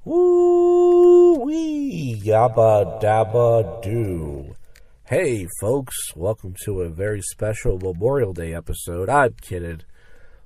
Woo-wee, yabba dabba doo. Hey folks, welcome to a very special Memorial Day episode. I'm kidding.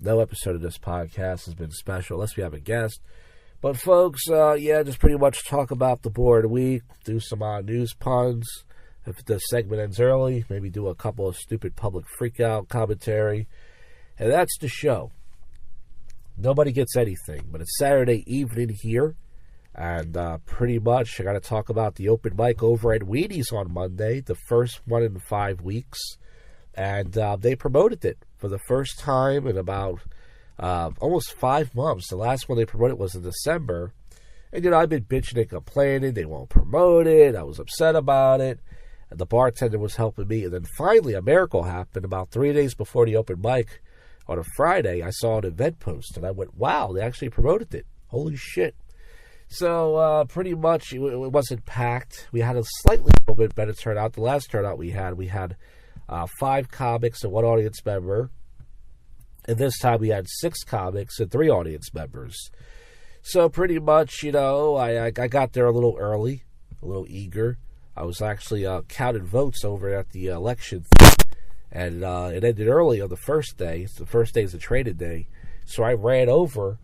No episode of this podcast has been special unless we have a guest. But folks, just pretty much talk about the board week, do some news puns. If the segment ends early, maybe do a couple of stupid public freakout commentary. And that's the show. Nobody gets anything, but it's Saturday evening here. And pretty much I got to talk about the open mic over at Weenie's on Monday, the first one in 5 weeks. And they promoted it for the first time in about almost 5 months. The last one they promoted was in December. And, I've been bitching and complaining. They won't promote it. I was upset about it. And the bartender was helping me. And then finally a miracle happened about 3 days before the open mic. On a Friday, I saw an event post. And I went, wow, they actually promoted it. Holy shit. So, pretty much, it wasn't packed. We had a little bit better turnout. The last turnout we had 5 comics and 1 audience member. And this time we had 6 comics and 3 audience members. So, pretty much, I got there a little early, a little eager. I was actually counting votes over at the election. And it ended early on the first day. The first day is the traded day. So, I ran over.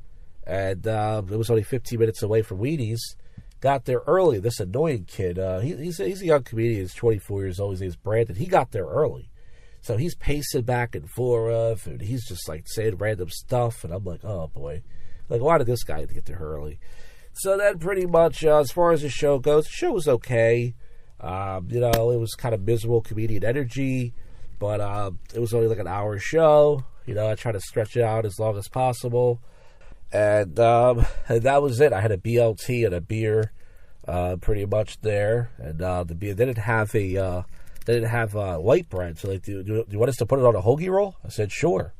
And it was only 15 minutes away from Weenie's. Got there early. This annoying kid, he's a young comedian. He's 24 years old. His name's Brandon. He got there early. So he's pacing back and forth. And he's just like saying random stuff. And I'm like, oh boy. Like, why did this guy get there early? So then pretty much, as far as the show goes, the show was okay. It was kind of miserable comedian energy. But it was only like an hour show. I tried to stretch it out as long as possible. And that was it. I had a BLT and a beer, pretty much there. And the beer didn't have white bread. So like, do you want us to put it on a hoagie roll? I said, sure.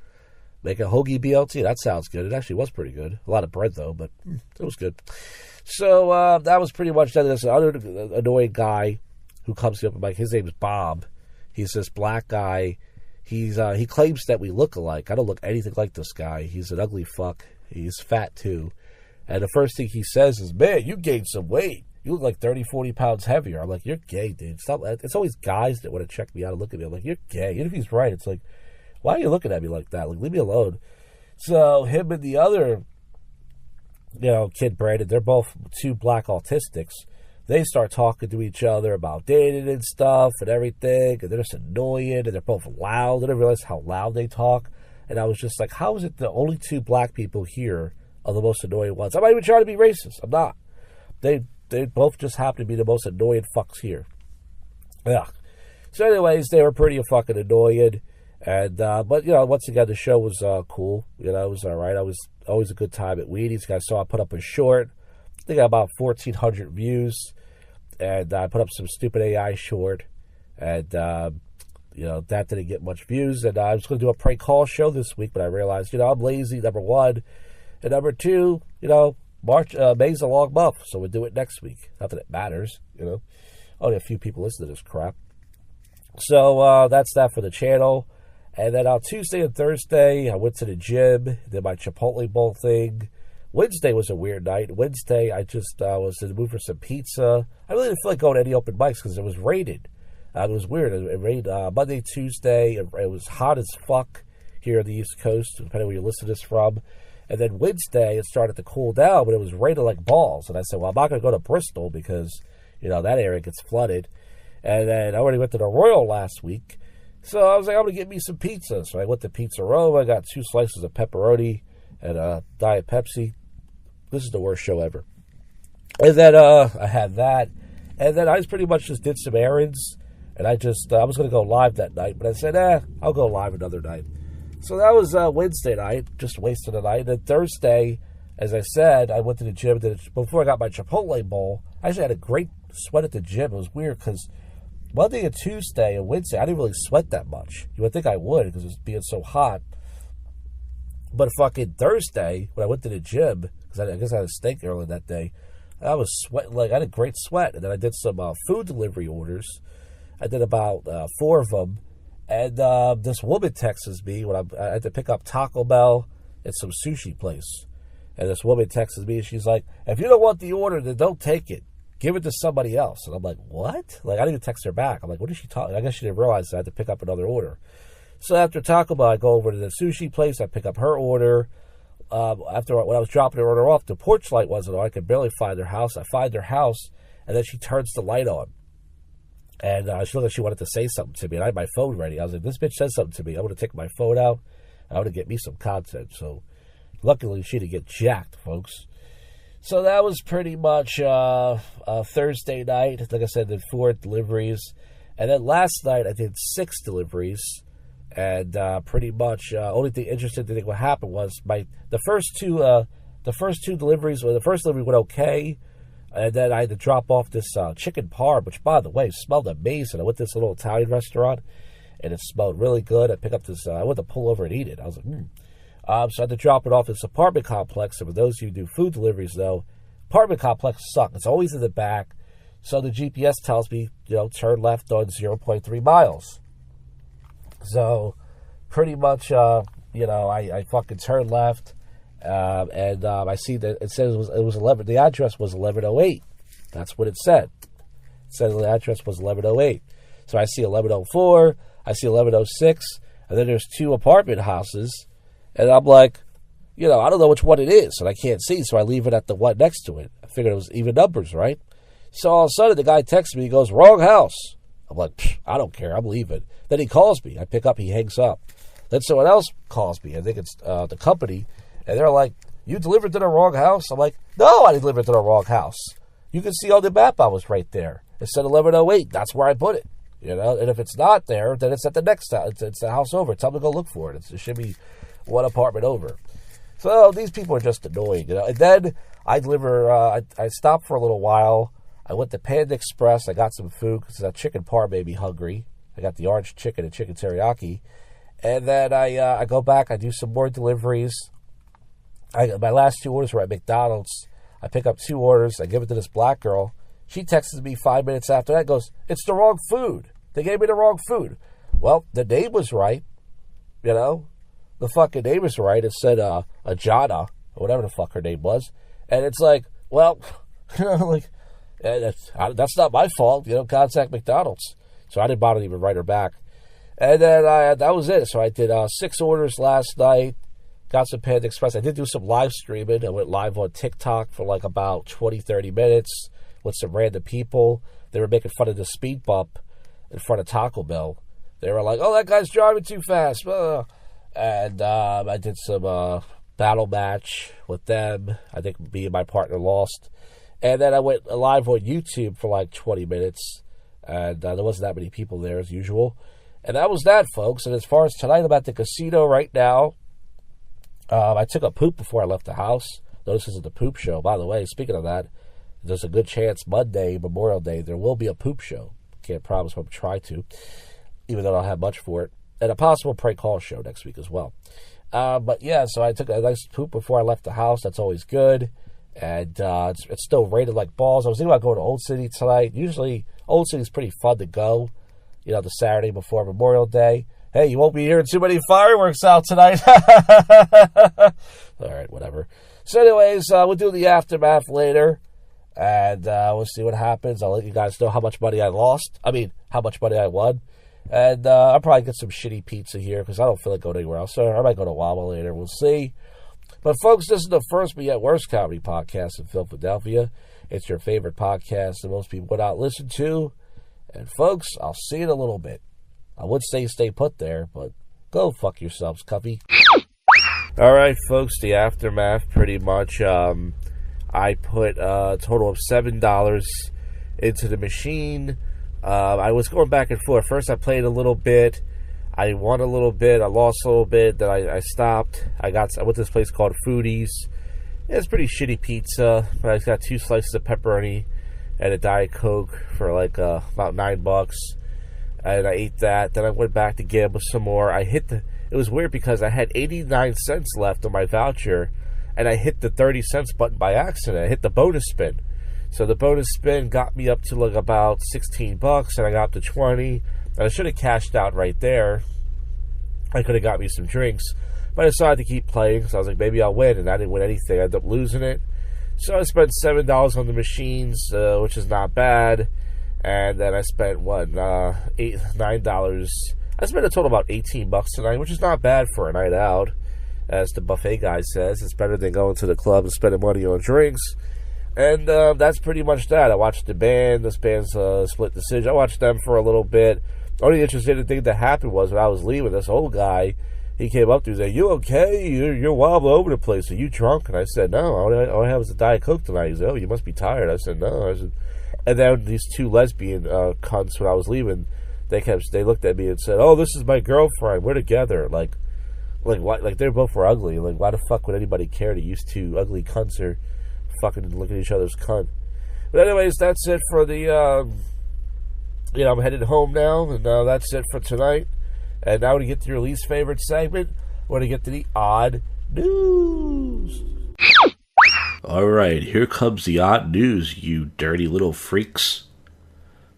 Make a hoagie BLT. That sounds good. It actually was pretty good. A lot of bread though, but it was good. So that was pretty much that. There's another annoying guy who comes to the open mic. His name's Bob. He's this black guy. He claims that we look alike. I don't look anything like this guy. He's an ugly fuck. He's fat, too. And the first thing he says is, man, you gained some weight. You look like 30, 40 pounds heavier. I'm like, you're gay, dude. Stop. It's always guys that want to check me out and look at me. I'm like, you're gay. Even if he's right, it's like, why are you looking at me like that? Like, leave me alone. So him and the other, kid, Brandon, they're both 2 black autistics. They start talking to each other about dating and stuff and everything. And they're just annoying. And they're both loud. I didn't realize how loud they talk. And I was just like, how is it the only 2 black people here are the most annoying ones? I'm not even trying to be racist. I'm not. They both just happen to be the most annoying fucks here. Yeah. So anyways, they were pretty fucking annoying. And, but, once again, the show was cool. It was all right. I was always a good time at Weenie's. I saw I put up a short. I think I got about 1,400 views. And I put up some stupid AI short. And, that didn't get much views. And I was going to do a prank call show this week, but I realized, I'm lazy, number 1. And number 2, May's a long month, so we'll do it next week. Not that it matters, Only a few people listen to this crap. So that's that for the channel. And then on Tuesday and Thursday, I went to the gym, did my Chipotle Bowl thing. Wednesday was a weird night. Wednesday, I just was in the mood for some pizza. I really didn't feel like going to any open mics because it was raining. It was weird. It rained Monday, Tuesday. It was hot as fuck here on the East Coast, depending on where you listen to this from. And then Wednesday, it started to cool down, but it was raining like balls. And I said, well, I'm not going to go to Bristol because, that area gets flooded. And then I already went to the Royal last week. So I was like, I'm going to get me some pizza. So I went to Pizza Rome. I got 2 slices of pepperoni and a Diet Pepsi. This is the worst show ever. And then I had that. And then I pretty much just did some errands. And I was going to go live that night, but I said, I'll go live another night. So that was Wednesday night, just wasted a night. And then Thursday, as I said, I went to the gym. Before I got my Chipotle bowl, I actually had a great sweat at the gym. It was weird because Monday and Tuesday and Wednesday, I didn't really sweat that much. You would think I would because it was being so hot. But fucking Thursday, when I went to the gym, because I guess I had a steak early that day, I was sweating. I had a great sweat. And then I did some food delivery orders. I did about 4 of them. And this woman texts me when I had to pick up Taco Bell at some sushi place. And this woman texts me, and she's like, if you don't want the order, then don't take it. Give it to somebody else. And I'm like, what? Like, I didn't even text her back. I'm like, what is she talking? I guess she didn't realize I had to pick up another order. So after Taco Bell, I go over to the sushi place. I pick up her order. When I was dropping her order off, the porch light wasn't on. I could barely find their house. I find their house, and then she turns the light on. And she looked like she wanted to say something to me, and I had my phone ready. I was like, this bitch said something to me. I'm going to take my phone out. I want to get me some content. So luckily, she didn't get jacked, folks. So that was pretty much Thursday night. Like I said, I did 4 deliveries. And then last night, I did 6 deliveries. And pretty much only thing interesting to think what happened was the first two deliveries. Well, the first delivery went okay. And then I had to drop off this chicken parm, which, by the way, smelled amazing. I went to this little Italian restaurant, and it smelled really good. I picked up this, I went to pull over and eat it. I was like, so I had to drop it off at this apartment complex. And for those of you who do food deliveries, though, apartment complexes suck. It's always in the back. So the GPS tells me, turn left on 0.3 miles. So pretty much, I fucking turned left. And I see that it says it was 11. The address was 1108. That's what it said. It said the address was 1108. So I see 1104. I see 1106. And then there's 2 apartment houses. And I'm like, I don't know which one it is. And I can't see. So I leave it at the one next to it. I figured it was even numbers, right? So all of a sudden the guy texts me. He goes, wrong house. I'm like, I don't care. I'm leaving. Then he calls me. I pick up. He hangs up. Then someone else calls me. I think it's the company. And they're like, you delivered to the wrong house? I'm like, no, I didn't deliver to the wrong house. You can see on the map I was right there. It said 1108. That's where I put it. And if it's not there, then it's at the next house. It's the house over. Tell them to go look for it. It should be one apartment over. So these people are just annoying. And then I deliver, I stopped for a little while. I went to Panda Express. I got some food because that chicken parm made me hungry. I got the orange chicken and chicken teriyaki. And then I go back. I do some more deliveries. My last 2 orders were at McDonald's. I pick up 2 orders. I give it to this black girl. She texts me 5 minutes after that. Goes, it's the wrong food. They gave me the wrong food. Well, the name was right. The fucking name was right. It said Ajana, or whatever the fuck her name was. And it's like, well, that's not my fault. Contact McDonald's. So I didn't bother to even write her back. And then that was it. So I did 6 orders last night. Got some Panda Express. I did do some live streaming. I went live on TikTok for like about 20, 30 minutes with some random people. They were making fun of the speed bump in front of Taco Bell. They were like, oh, that guy's driving too fast. And I did some battle match with them. I think me and my partner lost. And then I went live on YouTube for like 20 minutes. And there wasn't that many people there as usual. And that was that, folks. And as far as tonight, I'm at the casino right now. I took a poop before I left the house. No, this isn't the poop show. By the way, speaking of that, there's a good chance Monday, Memorial Day, there will be a poop show. Can't promise, but I'll try to, even though I don't have much for it. And a possible prank call show next week as well. But yeah, so I took a nice poop before I left the house. That's always good. And it's still raining like balls. I was thinking about going to Old City tonight. Usually, Old City's pretty fun to go, the Saturday before Memorial Day. Hey, you won't be hearing too many fireworks out tonight. All right, whatever. So anyways, we'll do the aftermath later. And we'll see what happens. I'll let you guys know how much money I lost. How much money I won. And I'll probably get some shitty pizza here because I don't feel like going anywhere else. So I might go to Wawa later. We'll see. But folks, this is the first but yet worst comedy podcast in Philadelphia. It's your favorite podcast that most people would not listen to. And folks, I'll see you in a little bit. I would say stay put there, but go fuck yourselves, Cuffy. All right, folks, the aftermath pretty much. I put a total of $7 into the machine. I was going back and forth. First, I played a little bit. I won a little bit. I lost a little bit. Then I stopped. I went to this place called Foodies. It's pretty shitty pizza, but I got 2 slices of pepperoni and a Diet Coke for like about $9. And I ate that. Then I went back to gamble some more. It was weird because I had 89 cents left on my voucher, and I hit the 30 cents button by accident. I hit the bonus spin. So the bonus spin got me up to like about $16, and I got up to 20. And I should have cashed out right there. I could have got me some drinks. But I decided to keep playing because I was like, maybe I'll win, and I didn't win anything. I ended up losing it. So I spent $7 on the machines, which is not bad. And then I spent, $9. I spent a total of about $18 tonight, which is not bad for a night out. As the buffet guy says, it's better than going to the club and spending money on drinks. And that's pretty much that. I watched the band. This band's Split Decision. I watched them for a little bit. The only interesting thing that happened was when I was leaving, this old guy, he came up to me and said, "You okay? You're wobbling over the place. Are you drunk?" And I said, "No, all I have is a Diet Coke tonight." He said, "Oh, you must be tired." I said, "No." And then these two lesbian cunts, when I was leaving, they looked at me and said, "Oh, this is my girlfriend. We're together." Like why? Like they both were ugly. Like why the fuck would anybody care that these two ugly cunts are fucking looking at each other's cunt? But anyways, that's it for the. I'm headed home now, and that's it for tonight. And now to get to your least favorite segment, we're going to get to the odd news. Alright, here comes the odd news, you dirty little freaks.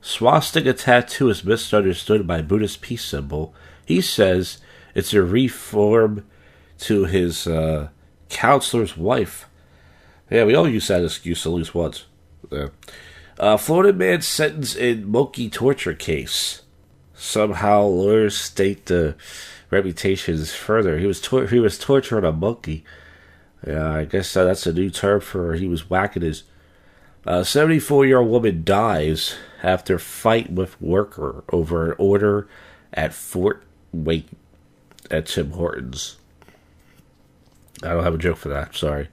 Swastika tattoo is misunderstood by Buddhist peace symbol. He says it's a reform to his counselor's wife. Yeah, we all use that excuse at least once. Yeah. Florida man sentenced in monkey torture case. Somehow lawyers state the reputations further. He was torturing a monkey. Yeah, I guess that's a new term for he was whacking his. 74-year-old woman dies after fight with worker over an order at Fort Wayne at Tim Hortons. I don't have a joke for that. Sorry.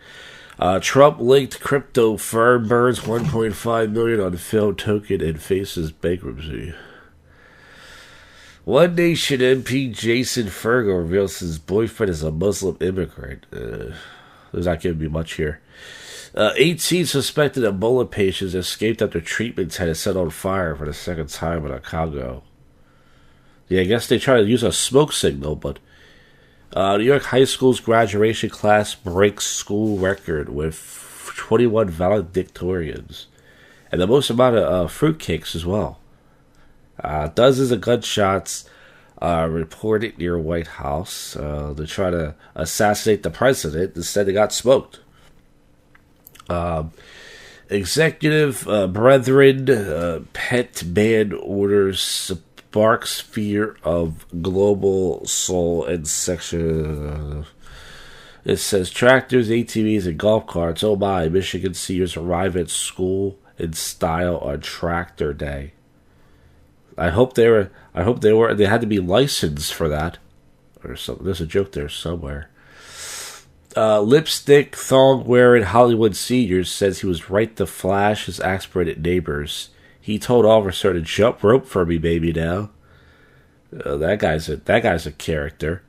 Trump-linked crypto firm burns $1.5 million on failed token and faces bankruptcy. One Nation MP Jason Fergo reveals his boyfriend is a Muslim immigrant. There's not giving me much here. 18 suspected Ebola patients escaped after treatment tent is set on fire for the second time in Congo. Yeah, I guess they try to use a smoke signal, but New York High School's graduation class breaks school record with 21 valedictorians. And the most amount of fruitcakes as well. Dozens of gunshots reported near White House. They try to assassinate the president. Instead, they got smoked. Executive brethren, pet ban orders sparks fear of global soul and section. It says tractors, ATVs, and golf carts. Oh my! Michigan seniors arrive at school in style on Tractor Day. I hope they were. They had to be licensed for that, or something. There's a joke there somewhere. Lipstick thong wearing Hollywood senior says he was right to flash his aspirated neighbors. He told officer to jump rope for me, baby. Now, that guy's a character.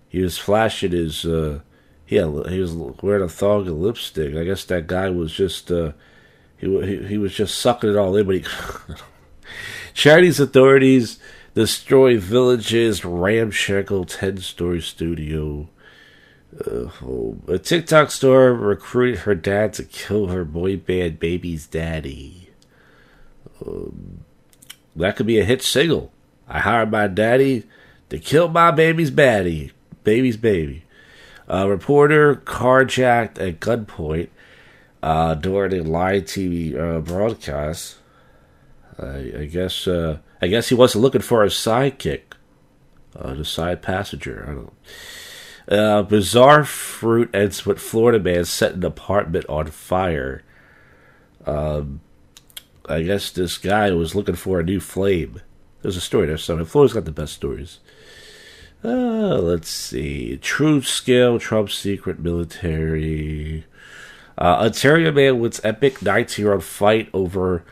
He was flashing his. He was wearing a thong and lipstick. I guess that guy was just. He was just sucking it all in, but he. Chinese authorities destroy village's ramshackle 10-story studio. A TikTok star recruited her dad to kill her boy band baby's daddy. That could be a hit single. I hired my daddy to kill my baby's baby. Reporter carjacked at gunpoint during a live TV broadcast. I guess he wasn't looking for a sidekick, the side passenger. I don't know. Bizarre fruit ends with Florida man set an apartment on fire. I guess this guy was looking for a new flame. There's a story there somewhere. Florida's got the best stories. Let's see. True scale Trump secret military. Ontario man wins epic 19-year-old fight over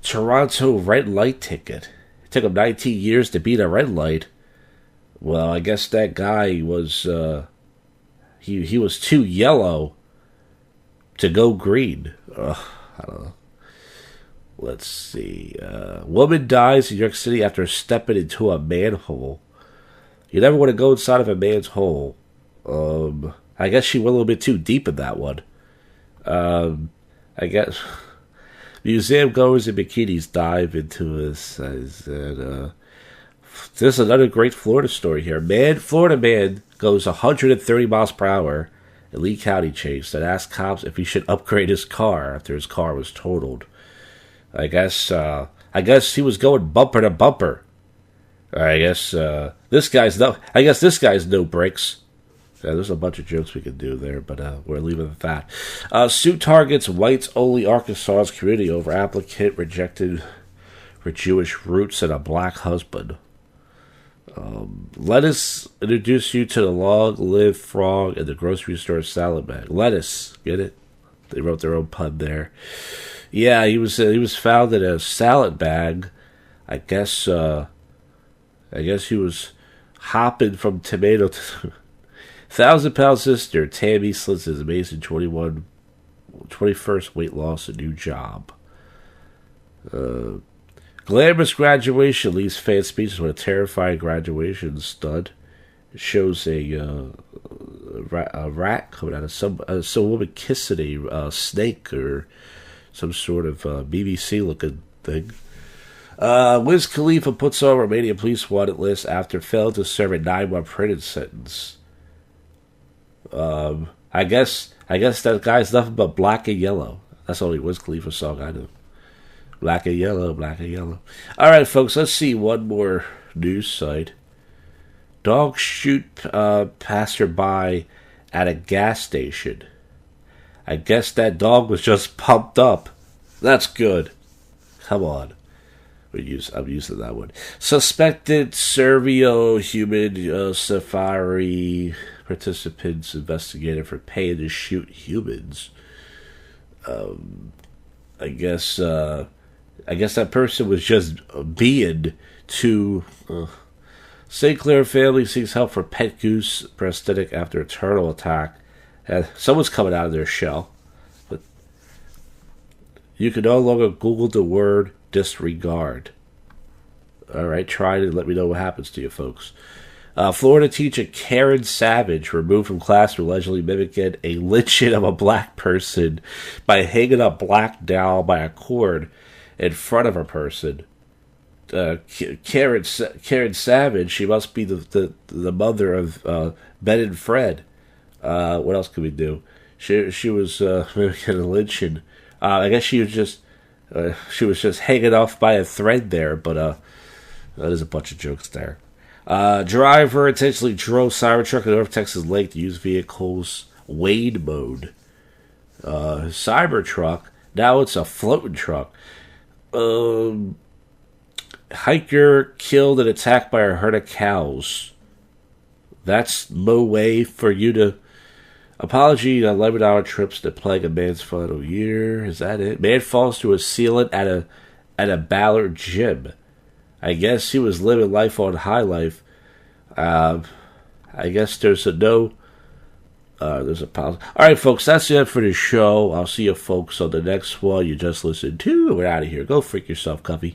Toronto red light ticket. It took him 19 years to beat a red light. Well, I guess that guy was he was too yellow to go green. I don't know. Let's see. Woman dies in New York City after stepping into a manhole. You never want to go inside of a man's hole. I guess she went a little bit too deep in that one. I guess. Museum goers in bikinis dive into this. This is another great Florida story here. Florida man goes 130 miles per hour in Lee County chase that asked cops if he should upgrade his car after his car was totaled. I guess he was going bumper to bumper. I guess this guy's no brakes. Yeah, there's a bunch of jokes we could do there, but we're leaving it at that. Suit targets whites-only Arkansas community over applicant rejected for Jewish roots and a black husband. Lettuce introduce you to the long-lived frog in the grocery store salad bag. Lettuce, get it? They wrote their own pun there. Yeah, he was found in a salad bag. I guess he was hopping from tomato to 1,000-pound sister Tammy slits his amazing 21st weight loss, a new job. Glamorous graduation leaves fan speechless with a terrifying graduation stud. It shows a rat coming out of some woman kissing a snake or some sort of BBC looking thing. Wiz Khalifa puts on Romanian police wanted list after failing to serve a 9-month prison sentence. I guess that guy's nothing but black and yellow. That's the only Wiz Khalifa song I know. Black and yellow, black and yellow. All right, folks, let's see one more news site. Dog shoot passerby at a gas station. I guess that dog was just pumped up. That's good. Come on. I'm using that one. Suspected Servo-human safari participants investigated for paying to shoot humans. I guess that person was just being too. St. Clair family seeks help for pet goose prosthetic after a turtle attack. Someone's coming out of their shell. But you can no longer Google the word disregard. Alright, try to let me know what happens to you folks. Florida teacher Karen Savage removed from class for allegedly mimicking a lynching of a black person by hanging a black doll by a cord in front of a person. Karen Savage, she must be the mother of Ben and Fred. What else could we do? She was mimicking a lynching. I guess she was just hanging off by a thread there, but there's a bunch of jokes there. Driver intentionally drove Cybertruck in North Texas Lake to use vehicles wade mode. Cybertruck, now it's a floating truck. Hiker killed and attacked by a herd of cows. That's no way for you to... Apology on $11 trips to plague a man's final year. Is that it? Man falls through a ceiling at a Ballard gym. I guess he was living life on high life. I guess there's a no... there's a pause. Alright, folks, that's it for the show. I'll see you folks on the next one you just listened to. We're out of here. Go freak yourself, Cuffy.